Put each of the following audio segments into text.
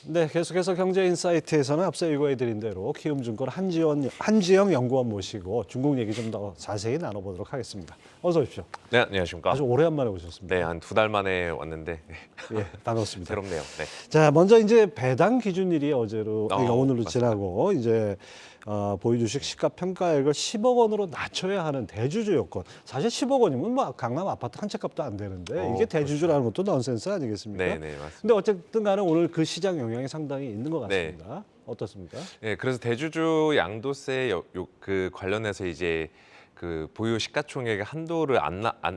네, 계속해서 경제인사이트에서는 앞서 예고해드린 대로 키움증권 한지영 연구원 모시고 중국 얘기 좀 더 자세히 나눠보도록 하겠습니다. 어서 오십시오. 네, 안녕하십니까. 아주 오래간만에 오셨습니다. 네, 한 2달 만에 왔는데 예, 반갑습니다. 새롭네요. 네. 자, 먼저 이제 배당 기준일이 그러니까 오늘로 맞습니다. 지나고 이제 보유주식 시가 평가액을 10억 원으로 낮춰야 하는 대주주 요건. 사실 10억 원이면 뭐 강남 아파트 한 채 값도 안 되는데 이게 대주주라는 것도 넌센스 아니겠습니까? 네, 네, 맞습니다. 근데 어쨌든 간에 오늘 그 시장 영향이 상당히 있는 것 네. 같습니다. 어떻습니까? 네, 그래서 대주주 양도세 그 관련해서 이제 그 보유 시가총액의 한도를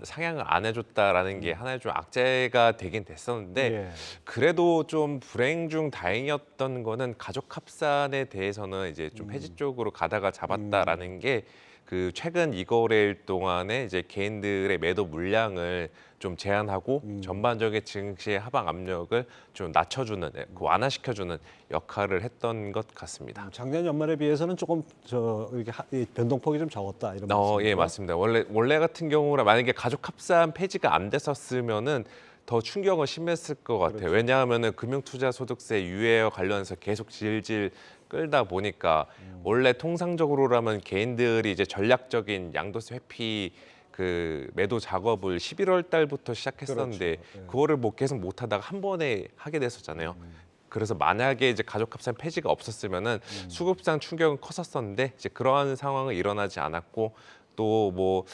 상향을 안 해줬다라는 게 하나의 좀 악재가 되긴 됐었는데 예. 그래도 좀 불행 중 다행이었던 거는 가족 합산에 대해서는 이제 좀 폐지 쪽으로 가다가 잡았다라는 게 그 최근 2거래일 동안에 이제 개인들의 매도 물량을 좀 제한하고 전반적인 증시의 하방 압력을 좀 낮춰주는, 그 완화시켜주는 역할을 했던 것 같습니다. 작년 연말에 비해서는 조금 이렇게 이 변동폭이 좀 적었다 이런 예, 말씀이죠? 맞습니다. 원래 같은 경우라 만약에 가족 합산 폐지가 안 됐었으면은 더 충격은 심했을 것 같아요. 그렇죠. 왜냐하면은 금융투자소득세 유예와 관련해서 계속 질질 끌다 보니까 원래 통상적으로라면 개인들이 이제 전략적인 양도세 회피 그 매도 작업을 11월 달부터 시작했었는데 그렇죠. 예. 그거를 뭐 계속 못 하다가 한 번에 하게 됐었잖아요. 그래서 만약에 이제 가족 합산 폐지가 없었으면은 수급상 충격은 컸었었는데 이제 그러한 상황은 일어나지 않았고 또 뭐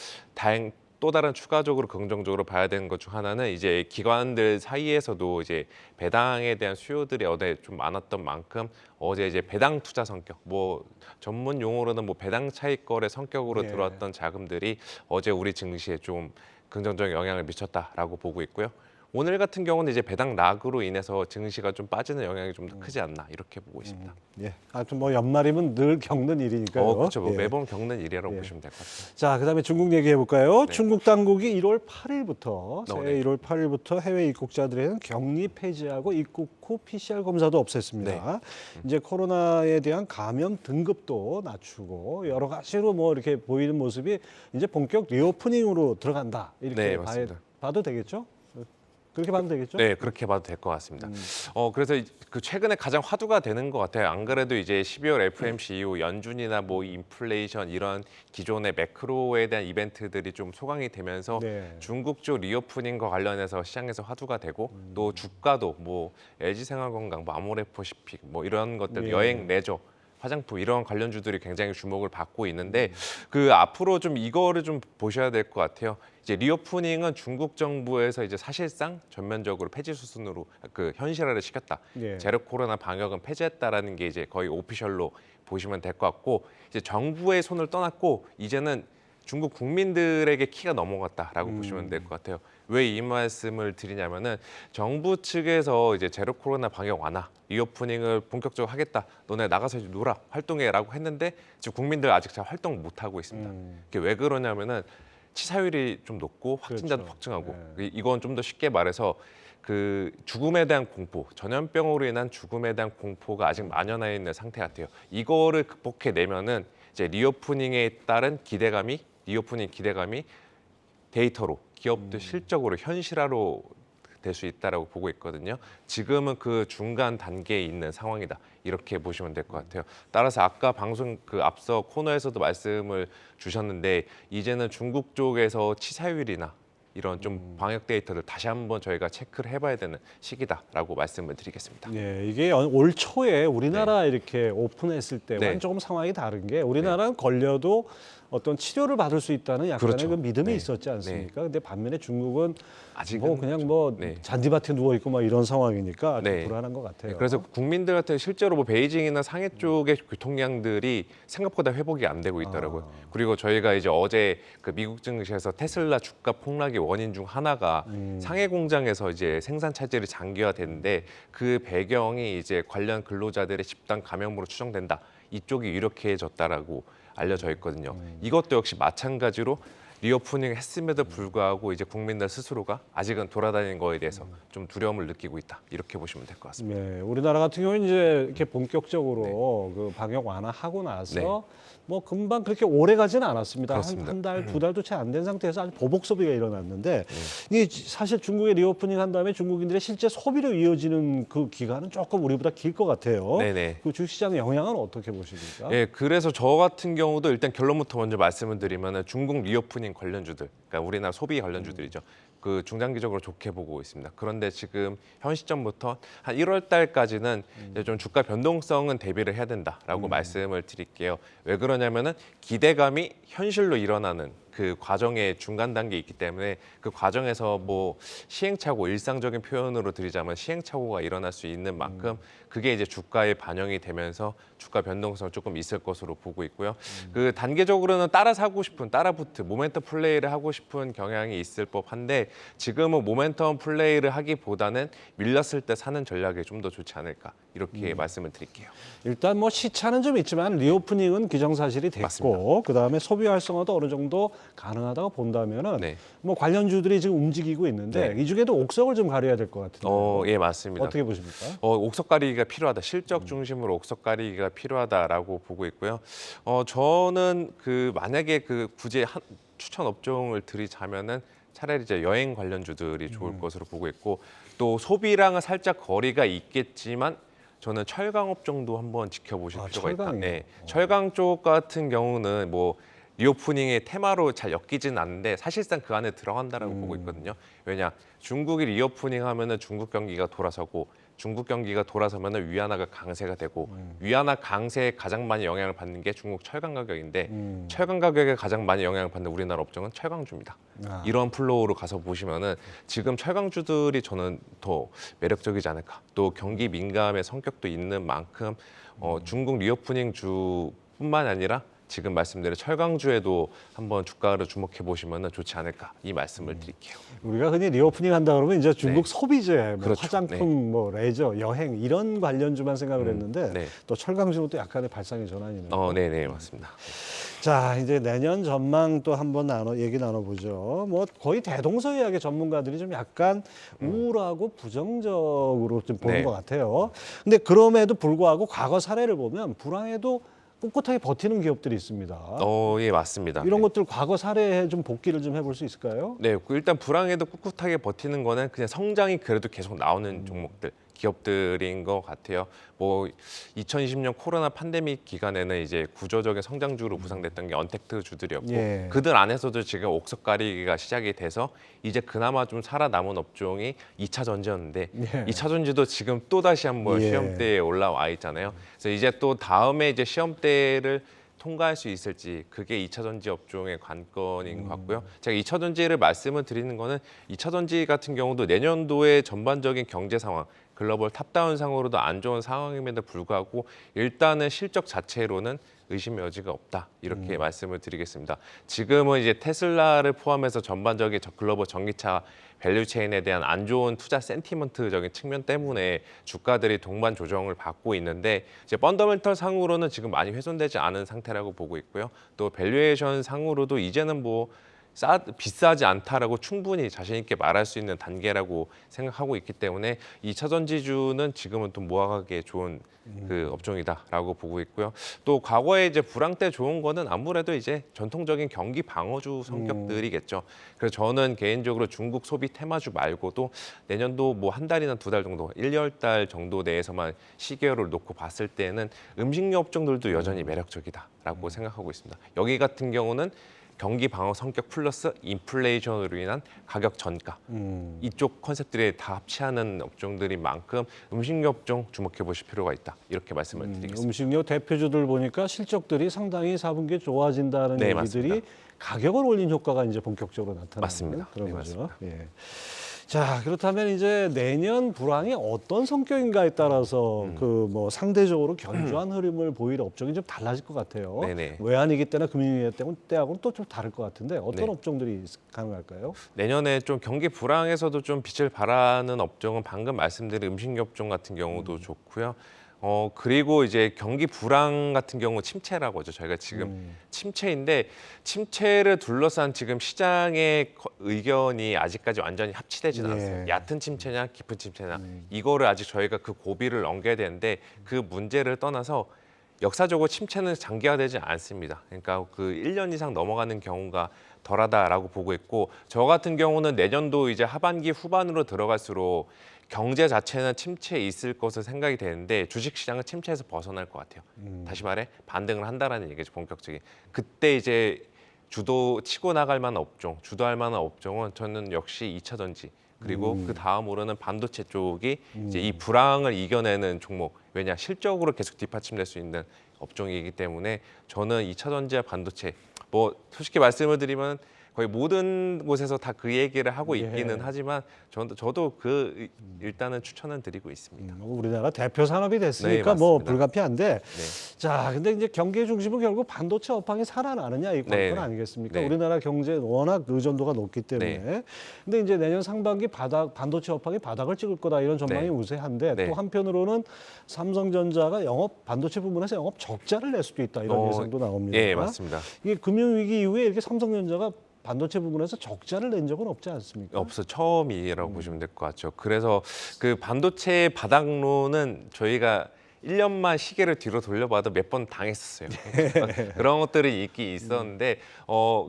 또 다른 추가적으로 긍정적으로 봐야 되는 것 중 하나는 이제 기관들 사이에서도 이제 배당에 대한 수요들이 어제 좀 많았던 만큼 어제 이제 배당 투자 성격, 뭐 전문 용어로는 뭐 배당 차익 거래 성격으로 예. 들어왔던 자금들이 어제 우리 증시에 좀 긍정적 영향을 미쳤다라고 보고 있고요. 오늘 같은 경우는 이제 배당 락으로 인해서 증시가 좀 빠지는 영향이 좀 더 크지 않나 이렇게 보고 있습니다. 예. 하여튼 뭐 연말이면 늘 겪는 일이니까요. 그렇죠. 뭐 예. 매번 겪는 일이라고 예. 보시면 될 것 같아요. 자, 그다음에 중국 얘기해 볼까요? 네. 중국 당국이 1월 8일부터 새해 네. 1월 8일부터 해외 입국자들에는 격리 폐지하고 입국 후 PCR 검사도 없앴습니다. 네. 이제 코로나에 대한 감염 등급도 낮추고 여러 가지로 뭐 이렇게 보이는 모습이 이제 본격 리오프닝으로 들어간다. 이렇게 네, 맞습니다. 봐도 되겠죠? 그렇게 봐도 되겠죠? 네, 그렇게 봐도 될 것 같습니다. 그래서 그 최근에 가장 화두가 되는 것 같아요. 안 그래도 이제 12월 FMC 이후 연준이나 뭐 인플레이션 이런 기존의 매크로에 대한 이벤트들이 좀 소강이 되면서 네. 중국 쪽 리오프닝과 관련해서 시장에서 화두가 되고 또 주가도 뭐 LG생활건강, 뭐 아모레퍼시픽 뭐 이런 것들 예. 여행, 레저 화장품 이런 관련주들이 굉장히 주목을 받고 있는데 그 앞으로 좀 이거를 좀 보셔야 될 것 같아요. 이제 리오프닝은 중국 정부에서 이제 사실상 전면적으로 폐지 수순으로 그 현실화를 시켰다. 예. 제로 코로나 방역은 폐지했다라는 게 이제 거의 오피셜로 보시면 될 것 같고 이제 정부의 손을 떠났고 이제는 중국 국민들에게 키가 넘어갔다라고 보시면 될 것 같아요. 왜 이 말씀을 드리냐면은 정부 측에서 이제 제로 코로나 방역 완화, 리오프닝을 본격적으로 하겠다. 너네 나가서 이제 놀아, 활동해라고 했는데 지금 국민들 아직 잘 활동 못 하고 있습니다. 이게 왜 그러냐면은 치사율이 좀 높고 확진자도 그렇죠. 폭증하고 네. 이건 좀 더 쉽게 말해서 그 죽음에 대한 공포, 전염병으로 인한 죽음에 대한 공포가 아직 만연해 있는 상태 같아요. 이거를 극복해내면은 이제 리오프닝에 따른 리오프닝 기대감이 데이터로 기업들 실적으로 현실화로 될 수 있다라고 보고 있거든요. 지금은 그 중간 단계에 있는 상황이다. 이렇게 보시면 될 것 같아요. 따라서 아까 방송 그 앞서 코너에서도 말씀을 주셨는데 이제는 중국 쪽에서 치사율이나 이런 좀 방역 데이터를 다시 한번 저희가 체크를 해봐야 되는 시기다라고 말씀을 드리겠습니다. 예, 이게 올 초에 우리나라 이렇게 오픈했을 때와는 네. 조금 상황이 다른 게 우리나라는 걸려도 어떤 치료를 받을 수 있다는 약간의 그렇죠. 그 믿음이 네. 있었지 않습니까? 근데 반면에 중국은 아직은 뭐 그냥 뭐 네. 잔디밭에 누워 있고 막 이런 상황이니까 좀 네. 불안한 것 같아요. 네, 그래서 국민들한테 실제로 뭐 베이징이나 상해 쪽의 교통량들이 생각보다 회복이 안 되고 있더라고요. 그리고 저희가 이제 어제 그 미국 증시에서 테슬라 주가 폭락의 원인 중 하나가 상해 공장에서 이제 생산 차질이 장기화됐는데 그 배경이 이제 관련 근로자들의 집단 감염으로 추정된다. 이쪽이 유력해졌다라고 알려져 있거든요. 이것도 역시 마찬가지로 리오프닝 했음에도 불구하고 이제 국민들 스스로가 아직은 돌아다니는 거에 대해서 좀 두려움을 느끼고 있다. 이렇게 보시면 될 것 같습니다. 네, 우리나라 같은 경우는 이제 이렇게 본격적으로 그 방역 완화하고 나서 네. 뭐 금방 그렇게 오래 가지는 않았습니다. 그렇습니다. 한 달, 두 달도 채 안 된 상태에서 아주 보복 소비가 일어났는데 이게 사실 중국에 리오프닝 한 다음에 중국인들의 실제 소비로 이어지는 그 기간은 조금 우리보다 길 것 같아요. 네네. 그 주식시장 영향은 어떻게 보십니까? 예, 그래서 저 같은 경우도 일단 결론부터 먼저 말씀을 드리면은 중국 리오프닝 관련주들, 그러니까 우리나라 소비 관련주들이죠. 그 중장기적으로 좋게 보고 있습니다. 그런데 지금 현 시점부터 한 1월 달까지는 이제 좀 주가 변동성은 대비를 해야 된다라고 말씀을 드릴게요. 왜 그러냐면은 기대감이 현실로 일어나는 그 과정의 중간 단계에 있기 때문에 그 과정에서 뭐 시행착오, 일상적인 표현으로 드리자면 시행착오가 일어날 수 있는 만큼 그게 이제 주가에 반영이 되면서 주가 변동성 조금 있을 것으로 보고 있고요. 그 단계적으로는 따라 사고 싶은 따라붙 모멘텀 플레이를 하고 싶은 경향이 있을 법한데 지금은 모멘텀 플레이를 하기보다는 밀렸을 때 사는 전략이 좀 더 좋지 않을까 이렇게 말씀을 드릴게요. 일단 뭐 시차는 좀 있지만 리오프닝은 기정사실이 됐고 맞습니다. 그다음에 소비 활성화도 어느 정도 가능하다고 본다면은 네. 뭐 관련주들이 지금 움직이고 있는데 네. 이 중에도 옥석을 좀 가려야 될 것 같은데 예, 맞습니다. 어떻게 보십니까? 옥석 가리기가 필요하다. 실적 중심으로 옥석 가리기가 필요하다라고 보고 있고요. 저는 그 만약에 그 굳이 한 추천 업종을 드리자면은 차라리 이제 여행 관련주들이 좋을 것으로 보고 있고 또 소비랑은 살짝 거리가 있겠지만 저는 철강 업종도 한번 지켜보실 필요가 있다. 철강이요? 네, 철강 쪽 같은 경우는 뭐 리오프닝의 테마로 잘 엮이지는 않는데 사실상 그 안에 들어간다라고 보고 있거든요. 왜냐 중국이 리오프닝 하면은 중국 경기가 돌아서고 중국 경기가 돌아서면은 위안화가 강세가 되고 위안화 강세에 가장 많이 영향을 받는 게 중국 철강 가격인데 철강 가격에 가장 많이 영향을 받는 우리나라 업종은 철강주입니다. 이런 플로우로 가서 보시면은 지금 철강주들이 저는 더 매력적이지 않을까. 또 경기 민감의 성격도 있는 만큼 중국 리오프닝 주뿐만 아니라 지금 말씀드린 철강주에도 한번 주가를 주목해 보시면 좋지 않을까 이 말씀을 드릴게요. 우리가 흔히 리오프닝 한다 그러면 이제 중국 네. 소비재, 뭐 그렇죠. 화장품, 네. 뭐 레저, 여행 이런 관련주만 생각을 했는데 네. 또 철강주는 또 약간의 발상의 전환이네요. 네네 맞습니다. 자, 이제 내년 전망 또 한번 얘기 나눠보죠. 뭐 거의 대동소이하게 전문가들이 좀 약간 우울하고 부정적으로 좀 보는 네. 것 같아요. 근데 그럼에도 불구하고 과거 사례를 보면 불황에도 꿋꿋하게 버티는 기업들이 있습니다. 예 맞습니다. 이런 네. 것들 과거 사례에 좀 복기를 좀 해볼 수 있을까요? 네, 일단 불황에도 꿋꿋하게 버티는 거는 그냥 성장이 그래도 계속 나오는 종목들, 기업들인 것 같아요. 뭐 2020년 코로나 팬데믹 기간에는 이제 구조적인 성장주로 부상됐던 게 언택트 주들이었고 예. 그들 안에서도 지금 옥석 가리기가 시작이 돼서 이제 그나마 좀 살아남은 업종이 2차 전지였는데 예. 2차 전지도 지금 또 다시 한번 예. 시험대에 올라와 있잖아요. 그래서 이제 또 다음에 이제 시험대를 통과할 수 있을지 그게 2차 전지 업종의 관건인 것 같고요. 제가 2차 전지를 말씀을 드리는 거는 2차 전지 같은 경우도 내년도의 전반적인 경제 상황, 글로벌 탑다운 상으로도 안 좋은 상황임에도 불구하고 일단은 실적 자체로는 의심의 여지가 없다 이렇게 말씀을 드리겠습니다. 지금은 이제 테슬라를 포함해서 전반적인 글로벌 전기차 밸류체인에 대한 안 좋은 투자 센티먼트적인 측면 때문에 주가들이 동반 조정을 받고 있는데 이제 펀더멘털 상으로는 지금 많이 훼손되지 않은 상태라고 보고 있고요. 또 밸류에이션 상으로도 이제는 뭐 비싸지 않다라고 충분히 자신 있게 말할 수 있는 단계라고 생각하고 있기 때문에 2차 전지주는 지금은 또 모아가기에 좋은 그 업종이다라고 보고 있고요. 또 과거에 이제 불황 때 좋은 거는 아무래도 이제 전통적인 경기 방어주 성격들이겠죠. 그래서 저는 개인적으로 중국 소비 테마주 말고도 내년도 뭐 한 달이나 두 달 정도, 1월 달 정도 내에서만 시계열을 놓고 봤을 때는 음식료 업종들도 여전히 매력적이다라고 생각하고 있습니다. 여기 같은 경우는 경기 방어 성격 플러스 인플레이션으로 인한 가격 전가 이쪽 컨셉들이 다 합치하는 업종들인 만큼 음식료 업종 주목해 보실 필요가 있다 이렇게 말씀을 드리겠습니다. 음식료 대표주들 보니까 실적들이 상당히 4분기에 좋아진다는 네, 얘기들이 맞습니다. 가격을 올린 효과가 이제 본격적으로 나타나는 맞습니다. 그런 네, 거죠. 맞습니다. 예. 자, 그렇다면 이제 내년 불황이 어떤 성격인가에 따라서 그 뭐 상대적으로 견조한 흐름을 보일 업종이 좀 달라질 것 같아요. 네네. 외환위기 때나 금융위기 때하고는 또 좀 다를 것 같은데 어떤 네. 업종들이 가능할까요? 내년에 좀 경기 불황에서도 좀 빛을 발하는 업종은 방금 말씀드린 음식료 업종 같은 경우도 좋고요. 그리고 이제 경기 불황 같은 경우 침체라고 하죠. 저희가 지금 침체인데 침체를 둘러싼 지금 시장의 의견이 아직까지 완전히 합치되지는 예. 않았어요. 얕은 침체냐 깊은 침체냐 이거를 아직 저희가 그 고비를 넘겨야 되는데 그 문제를 떠나서 역사적으로 침체는 장기화되지 않습니다. 그러니까 그 1년 이상 넘어가는 경우가 덜하다라고 보고 있고 저 같은 경우는 내년도 이제 하반기 후반으로 들어갈수록 경제 자체는 침체에 있을 것으로 생각이 되는데 주식시장은 침체에서 벗어날 것 같아요. 다시 말해 반등을 한다라는 얘기죠. 본격적인. 그때 이제 주도 치고 나갈 만한 업종, 주도할 만한 업종은 저는 역시 2차 전지 그리고 그 다음으로는 반도체 쪽이 이제 이 불황을 이겨내는 종목. 왜냐 실적으로 계속 뒷받침될 수 있는 업종이기 때문에 저는 2차 전지와 반도체 뭐 솔직히 말씀을 드리면 거의 모든 곳에서 다 그 얘기를 하고 있기는 하지만 저도 그 일단은 추천은 드리고 있습니다. 우리나라 대표 산업이 네, 됐으니까 뭐 맞습니다. 불가피한데 네. 자, 근데 이제 경기의 중심은 결국 반도체 업황이 살아나느냐 이 관건 네, 아니겠습니까? 네. 우리나라 경제 워낙 의존도가 높기 때문에. 네. 근데 이제 내년 상반기 반도체 업황이 바닥을 찍을 거다 이런 전망이 네. 우세한데 네. 또 한편으로는 삼성전자가 반도체 부분에서 영업 적자를 낼 수도 있다 이런 예상도 나옵니다. 예, 맞습니다. 이게 금융위기 이후에 이렇게 삼성전자가 반도체 부분에서 적자를 낸 적은 없지 않습니까? 없어 처음이라고 보시면 될 것 같죠. 그래서 그 반도체 바닥론은 저희가 1년만 시계를 뒤로 돌려봐도 몇 번 당했었어요. 그런 것들이 있긴 있었는데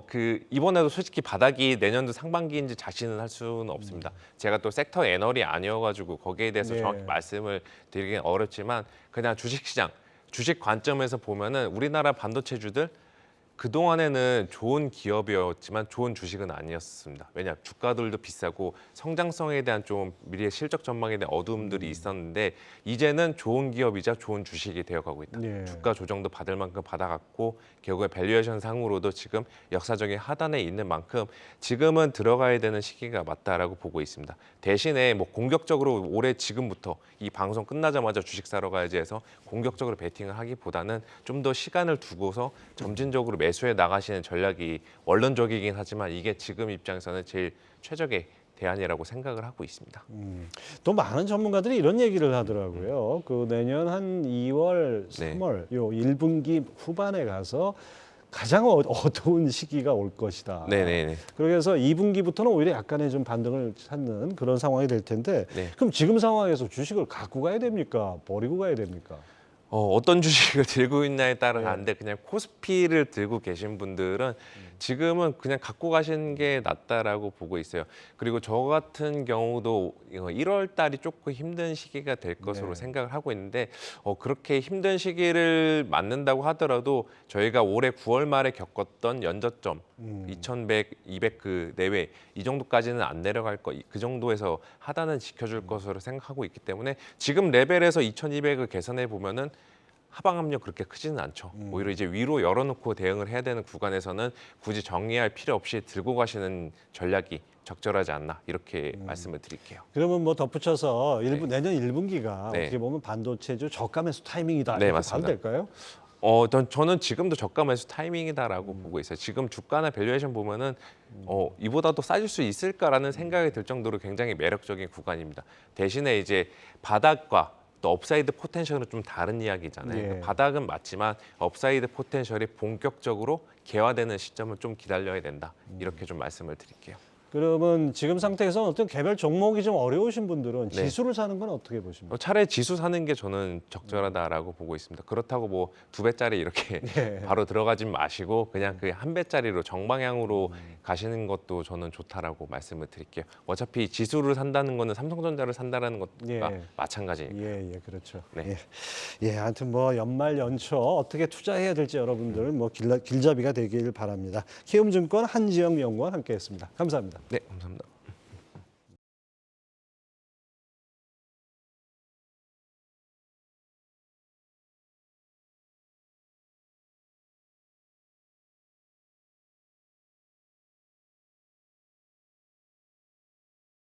그 이번에도 솔직히 바닥이 내년도 상반기인지 자신은 할 수는 없습니다. 제가 또 섹터 애널이 아니어가지고 거기에 대해서 네. 정확히 말씀을 드리긴 어렵지만 그냥 주식시장, 주식 관점에서 보면은 우리나라 반도체주들 그동안에는 좋은 기업이었지만 좋은 주식은 아니었습니다. 왜냐 주가들도 비싸고 성장성에 대한 좀 미래 실적 전망에 대한 어두움들이 있었는데 이제는 좋은 기업이자 좋은 주식이 되어가고 있다. 네. 주가 조정도 받을 만큼 받아갔고 결국에 밸류에이션 상으로도 지금 역사적인 하단에 있는 만큼 지금은 들어가야 되는 시기가 맞다라고 보고 있습니다. 대신에 뭐 공격적으로 올해 지금부터 이 방송 끝나자마자 주식 사러 가야지 해서 공격적으로 베팅을 하기보다는 좀 더 시간을 두고서 점진적으로 매수해 나가시는 전략이 원론적이긴 하지만 이게 지금 입장에서는 제일 최적의 대안이라고 생각을 하고 있습니다. 또 많은 전문가들이 이런 얘기를 하더라고요. 그 내년 한 2월, 네. 3월 요 1분기 후반에 가서 가장 어두운 시기가 올 것이다. 네네네. 그래서 2분기부터는 오히려 약간의 좀 반등을 찾는 그런 상황이 될 텐데 네. 그럼 지금 상황에서 주식을 갖고 가야 됩니까? 버리고 가야 됩니까? 어떤 주식을 들고 있냐에 따라 네. 다른데 그냥 코스피를 들고 계신 분들은 지금은 그냥 갖고 가시는 게 낫다라고 보고 있어요. 그리고 저 같은 경우도 1월 달이 조금 힘든 시기가 될 것으로 네. 생각을 하고 있는데 그렇게 힘든 시기를 맞는다고 하더라도 저희가 올해 9월 말에 겪었던 연저점 2100, 200 그 내외 이 정도까지는 안 내려갈 거 그 정도에서 하단은 지켜줄 것으로 생각하고 있기 때문에 지금 레벨에서 2200을 계산해 보면은 하방 압력 그렇게 크지는 않죠. 오히려 이제 위로 열어놓고 대응을 해야 되는 구간에서는 굳이 정리할 필요 없이 들고 가시는 전략이 적절하지 않나 이렇게 말씀을 드릴게요. 그러면 뭐 덧붙여서 네. 내년 1분기가 네. 어떻게 보면 반도체주 저가 매수 타이밍이다. 네, 이렇게 맞습니다. 봐도 될까요? 저는 지금도 저가 매수 타이밍이다라고 보고 있어요. 지금 주가나 밸류에이션 보면은 이보다도 싸질 수 있을까라는 생각이 들 정도로 굉장히 매력적인 구간입니다. 대신에 이제 바닥과 또 업사이드 포텐셜은 좀 다른 이야기잖아요. 예. 그러니까 바닥은 맞지만 업사이드 포텐셜이 본격적으로 개화되는 시점을 좀 기다려야 된다. 이렇게 좀 말씀을 드릴게요. 그러면 지금 상태에서 어떤 개별 종목이 좀 어려우신 분들은 네. 지수를 사는 건 어떻게 보십니까? 차라리 지수 사는 게 저는 적절하다라고 보고 있습니다. 그렇다고 뭐 2배짜리 이렇게 네. 바로 들어가진 마시고 그냥 그 1배짜리로 정방향으로 가시는 것도 저는 좋다라고 말씀을 드릴게요. 어차피 지수를 산다는 거는 삼성전자를 산다라는 것과 예. 마찬가지니까. 예, 그렇죠. 네. 예, 하여튼 뭐 연말 연초 어떻게 투자해야 될지 여러분들 뭐 길잡이가 되길 바랍니다. 키움증권 한지영 연구원 함께했습니다. 감사합니다. 네, 감사합니다.